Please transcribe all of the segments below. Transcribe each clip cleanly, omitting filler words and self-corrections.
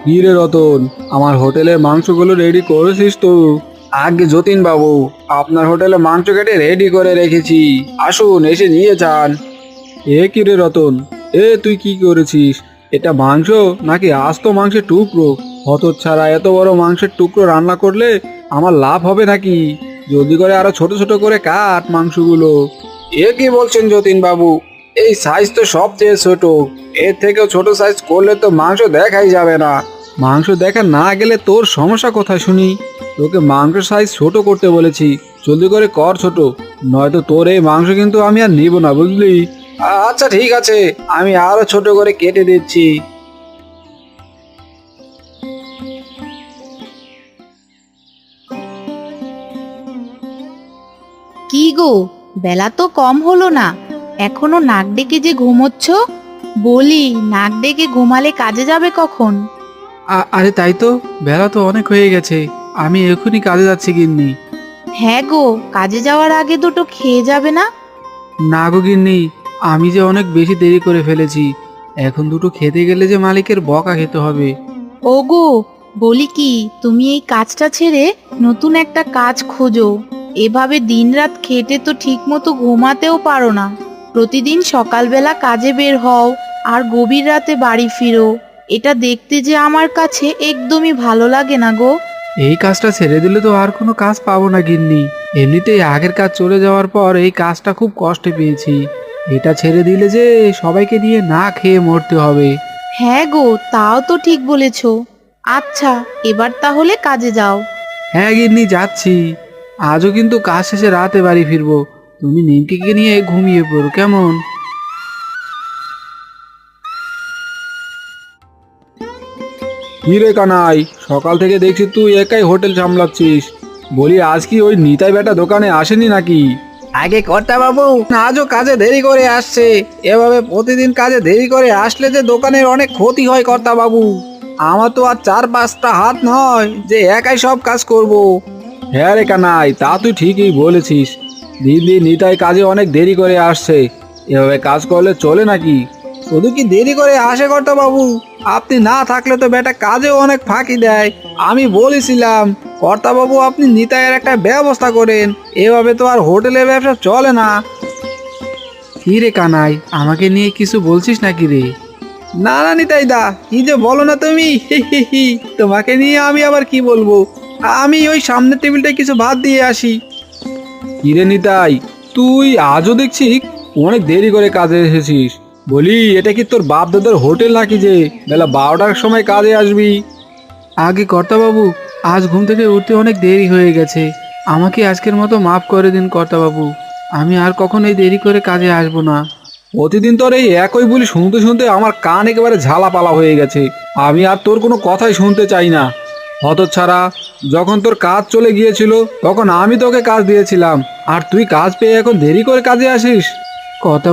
কি রে রতন, আমার হোটেলের মাংসগুলো রেডি করেছিস তো? আগে যতীন বাবু, আপনার হোটেলে মাংস কেটে রেডি করে রেখেছি, আসুন এসে নিয়ে যান। এ কি রে রতন, তুই কি করেছিস? এটা মাংস নাকি আস্ত মাংসের টুকরো? হতচ্ছাড়া, এত বড় মাংসের টুকরো রান্না করলে আমার লাভ হবে নাকি? জলদি করে আরো ছোট ছোট করে কাট মাংসগুলো। এ কি বলছেন যতীন বাবু, এই সাইজ তো সবচেয়ে ছোট, এর থেকেও ছোট সাইজ করলে তো মাংস দেখাই যাবে না। মাংস দেখা না গেলে তোর সমস্যা কোথায় শুনি? তোকে মাংস সাইজ ছোট করতে বলেছি, জলদি করে কর ছোট, নয়তো তোর এই মাংস কিন্তু আমি আর নিব না, বুঝলি? আচ্ছা ঠিক আছে, আমি আরো ছোট করে কেটে দিচ্ছি। কি গো, বেলা তো কম হলো না, এখনো নাক ডেকে যে ঘুমোচ্ছ? বলি, নাক ডেকে ঘুমালে কাজে যাবে কখন? আরে তাই তো, বেলা তো অনেক হয়ে গেছে, আমি এখনই কাজে যাচ্ছি গিন্নি। হ্যাঁ গো, কাজে যাওয়ার আগে দুটো খেয়ে যাবে না? না গো গিন্নি, আমি যে অনেক বেশি দেরি করে ফেলেছি, এখন দুটো খেতে গেলে যে মালিকের বকা খেতে হবে। ওগো, বলি কি, তুমি এই কাজটা ছেড়ে নতুন একটা কাজ খোঁজো। এভাবে দিনরাত খেটে তো ঠিক মতো ঘুমাতেও পারো না। প্রতিদিন সকালবেলা কাজে বের হও আর গভীর রাতে বাড়ি ফিরো। এটা দেখতে যে আমার কাছে একদমই ভালো লাগে না গো। এই কাজটা ছেড়ে দিলে তো আর কোনো কাজ পাবো না গিন্নি, এমনিতেই আগের কাজ চলে যাওয়ার পর এই কাজটা খুব কষ্টে পেয়েছি, এটা ছেড়ে দিলে যে সবাইকে নিয়ে না খেয়ে মরতে হবে। হ্যাঁ গো, তাও তো ঠিক বলেছো। আচ্ছা, এবার তাহলে কাজে যাও। হ্যাঁ গিন্নি, যাচ্ছি। আজও কিন্তু কাজ শেষে রাতে বাড়ি ফিরবো, তুমি নিমকিকে নিয়ে ঘুমিয়ে পড়ো কেমন? কি রে কানাই, সকাল থেকে দেখছি তুই একাই হোটেল সামলাচ্ছিস। বলি, আজ কি ওই নিতাই বেটা দোকানে আসেনি নাকি? আগে কর্তা বাবু, আজও কাজে দেরি করে আসছে। এভাবে প্রতিদিন কাজে দেরি করে আসলে যে দোকানের অনেক ক্ষতি হয় কর্তা বাবু। আমার তো আর 4-5টা হাত নয় যে একাই সব কাজ করব। হ্যাঁ রে কানাই, তা তুই ঠিকই বলেছিস, দিন দিন নিতাই কাজে অনেক দেরি করে আসছে, এভাবে কাজ করলে চলে নাকি? শুধু কি দেরি করে আসে কর্তা বাবু, আপনি না থাকলে তো বেটা কাজেও অনেক ফাঁকি দেয়। আমি বলেছিলাম কর্তা বাবু, আপনি নিতাইয়ের একটা ব্যবস্থা করেন, এভাবে তো আর হোটেলের ব্যবসা চলে না। কি রে কানাই, আমাকে নিয়ে কিছু বলছিস নাকি রে? না না নিতাই দা, কি যে বলো না তুমি, তোমাকে নিয়ে আমি আবার কি বলবো? আমি ওই সামনের টেবিলটায় কিছু ভাত দিয়ে আসি। কি রে নিতাই, তুই আজও দেখছি অনেক দেরি করে কাজে এসেছিস। বলি, এটা কি তোর বাপ দাদার হোটেল নাকি যে বেলা 12টার সময় কাজে আসবি? আগে কর্তাবাবু, আজ ঘুম থেকে উঠতে অনেক দেরি হয়ে গেছে, আমাকে আজকের মতো মাফ করে দিন কর্তাবাবু, আমি আর কখনো এই দেরি করে কাজে আসবো না। প্রতিদিন তোর এই একই বলি শুনতে শুনতে আমার কান একেবারে ঝালাপালা হয়ে গেছে, আমি আর তোর কোনো কথাই শুনতে চাই না। হতচ্ছাড়া, যখন তোর কাজ চলে গিয়েছিল তখন আমি তোকে কাজ দিয়েছিলাম, আর তুই কাজ পেয়ে এখন দেরি করে কাজে আসিস?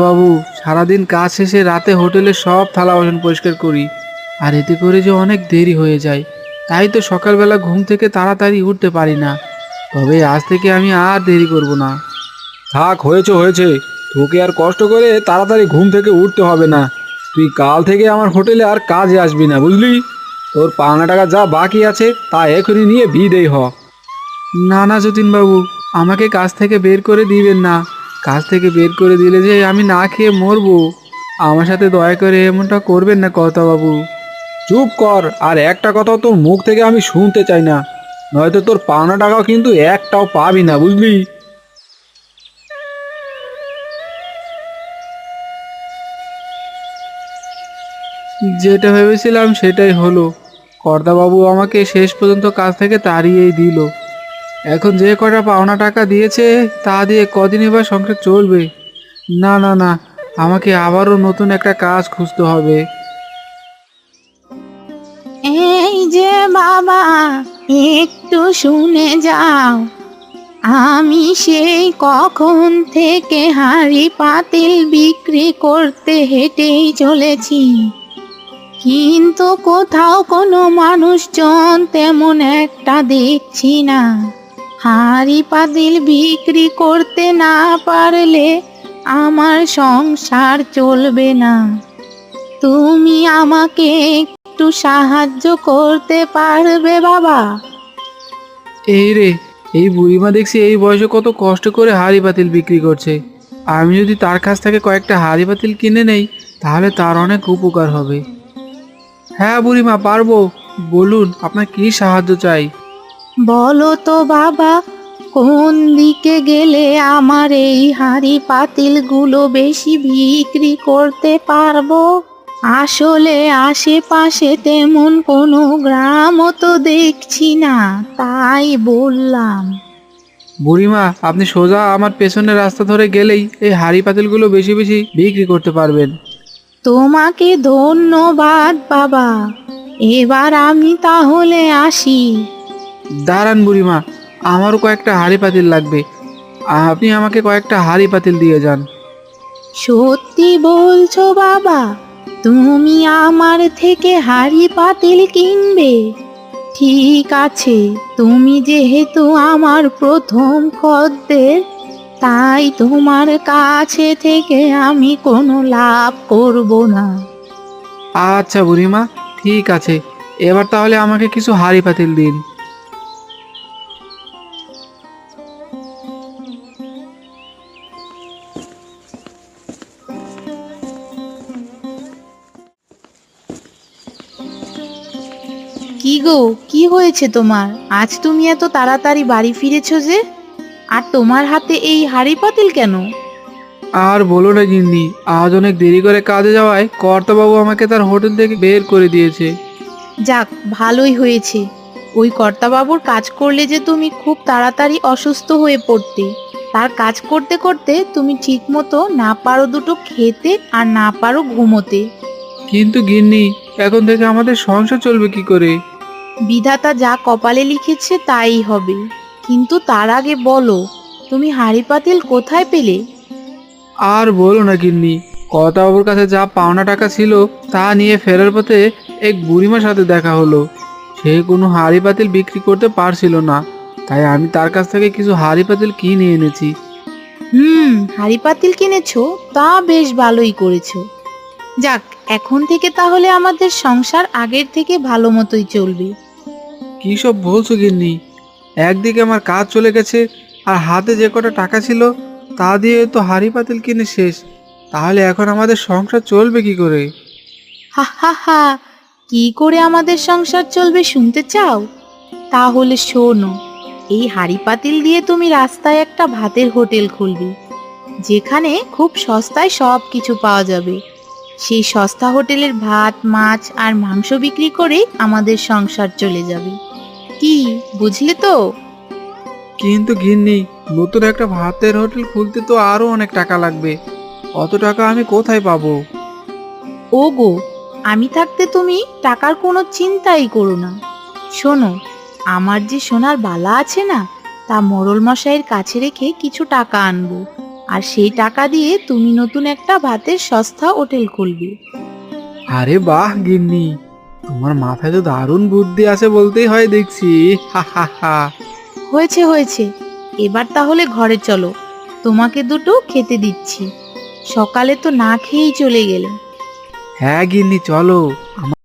বাবু, সারাদিন কাজ শেষে রাতে হোটেলের সব থালা বাসন পরিষ্কার করি, আর এতে করে যে অনেক দেরি হয়ে যায়, তাই তো সকালবেলা ঘুম থেকে তাড়াতাড়ি উঠতে পারি না। তবে আজ থেকে আমি আর দেরি করব না। থাক, হয়েছে হয়েছে, তোকে আর কষ্ট করে তাড়াতাড়ি ঘুম থেকে উঠতে হবে না। তুই কাল থেকে আমার হোটেলে আর কাজে আসবি না, বুঝলি? তোর পাওনা টাকা যা বাকি আছে তা এখনই নিয়ে বিদেয় হ। না না যতীনবাবু, আমাকে কাজ থেকে বের করে দিবেন না, কাজ থেকে বের করে দিলে যে আমি না খেয়ে মরবো। আমার সাথে দয়া করে এমনটা করবেন না বাবু। চুপ কর, আর একটা কথাও তোর মুখ থেকে আমি শুনতে চাই না, নয়তো তোর পাওনা টাকাও কিন্তু একটাও পাবি না, বুঝলি? যেটা ভেবেছিলাম সেটাই হলো, কর্তাবাবু আমাকে শেষ পর্যন্ত কাজ থেকে তাড়িয়েই দিল। এখন যে কটা পাওনা টাকা দিয়েছে তা দিয়ে কদিনই বা সংসার চলবে? না না না, আমাকে আবারও নতুন একটা কাজ খুঁজতে হবে। এই যে বাবা, একটু শুনে যাও। আমি সেই কখন থেকে হাঁড়ি পাতিল বিক্রি করতে হেঁটেই চলেছি, কিন্তু কোথাও কোনো মানুষজন তেমন একটা দেখছি না। হাঁড়ি পাতিল বিক্রি করতে না পারলে আমার সংসার চলবে না। তুমি আমাকে একটু একটু সাহায্য করতে পারবে বাবা? এই রে, এই বুড়িমা দেখছি এই বয়সে কত কষ্ট করে হাঁড়ি পাতিল বিক্রি করছে। আমি যদি তার কাছ থেকে কয়েকটা হাঁড়ি পাতিল কিনে নেই তাহলে তার অনেক উপকার হবে। হ্যাঁ বুড়িমা, পারবো। বলুন আপনার কি সাহায্য চাই। বলো তো বাবা, কোন দিকে গেলে আমার এই হাঁড়ি পাতিলগুলো বেশি বিক্রি করতে পারবো? আসলে আশেপাশে তেমন কোনো গ্রামও তো দেখছি না, তাই বললাম। বুড়িমা, আপনি সোজা আমার পেছনের রাস্তা ধরে গেলেই এই হাঁড়ি পাতিলগুলো বেশি বেশি বিক্রি করতে পারবেন। তোমাকে ধন্যবাদ বাবা, এবার আমি তাহলে আসি। দাঁড়ান বুড়িমা, আমারও কয়েকটা হাঁড়ি পাতিল লাগবে। আপনি আমাকে কয়েকটা হাঁড়ি পাতিল দিয়ে যান। সত্যি বলছো বাবা? তুমি আমার থেকে হাঁড়ি পাতিল কিনবে? ঠিক আছে, তুমি যেহেতু আমার প্রথম খদ্দের, তাই তোমার কাছে থেকে আমি কোনো লাভ করব না। আচ্ছা বুড়িমা, ঠিক আছে। এবার তাহলে আমাকে কিছু হাঁড়ি পাতিল দিন। কি গো, কি হয়েছে তোমার? আজ তুমি এত তাড়াতাড়ি বাড়ি ফিরেছো যে? আর তোমার হাতে এই হাঁড়ি পাতিল কেন? আর বলো না গিন্নি, আজ অনেক দেরি করে কাজে যাওয়ায় কর্তাবাবু আমাকে তার হোটেল থেকে বের করে দিয়েছে। যাক, ভালোই হয়েছে। ওই কর্তাবাবুর কাজ করলে যে তুমি খুব তাড়াতাড়ি অসুস্থ হয়ে পড়তে। তার কাজ করতে করতে তুমি ঠিক মতো না পারো দুটো খেতে আর না পারো ঘুমোতে। কিন্তু গিন্নি, এখন থেকে আমাদের সংসার চলবে কি করে? বিধাতা যা কপালে লিখেছে তাই হবে। কিন্তু তার আগে বলো, তুমি হাঁড়ি পাতিল কোথায় পেলে? আর বলো না গিন্নি, কর্তাবাবুর কাছে যা পাওনা টাকা ছিল তা নিয়ে ফেরার পথে এক বুড়িমার সাথে দেখা হলো। সে কোনো হাঁড়ি পাতিল বিক্রি করতে পারছিল না, তাই আমি তার কাছ থেকে কিছু হাঁড়ি পাতিল কিনে এনেছি। হাঁড়ি পাতিল কিনেছো? তা বেশ ভালোই করেছো। যাক, এখন থেকে তাহলে আমাদের সংসার আগের থেকে ভালো মতোই চলবে। কি সব বলছো গিন্নি? একদিকে আমার কাজ চলে গেছে, আর হাতে যে কটা টাকা ছিল তা দিয়ে তো হাঁড়ি পাতিল কিনে শেষ। তাহলে এখন আমাদের সংসার চলবে কি করে? হা হা হা, কি করে আমাদের সংসার চলবে শুনতে চাও? তাহলে শোনো, এই হাঁড়ি পাতিল দিয়ে তুমি রাস্তায় একটা ভাতের হোটেল খুলবে, যেখানে খুব সস্তায় সব কিছু পাওয়া যাবে। সেই সস্তা হোটেলের ভাত, মাছ আর মাংস বিক্রি করে আমাদের সংসার চলে যাবে। কি, বুঝলে তো? কিন্তু গিন্নি, নতুন একটা ভাতের হোটেল খুলতে তো আরো অনেক টাকা লাগবে। অত টাকা আমি কোথায় পাবো? ওগো, আমি থাকতে তুমি টাকার কোনো চিন্তাই করো না। শোনো, আমার যে সোনার বালা আছে না, তা মোড়ল মশাইয়ের কাছে রেখে কিছু টাকা আনবো, আর সেই টাকা দিয়ে তুমি নতুন একটা ভাতের সস্তা হোটেল খুলবে। আরে বাহ গিন্নি, তোমার মাথায় তো দারুণ বুদ্ধি আছে বলতেই হয় দেখছি। হা হা হা। হয়েছে হয়েছে, এবার তাহলে ঘরে চলো, তোমাকে দুটো খেতে দিচ্ছি। সকালে তো না খেয়েই চলে গেলে। হ্যাঁ গিন্নি, চলো।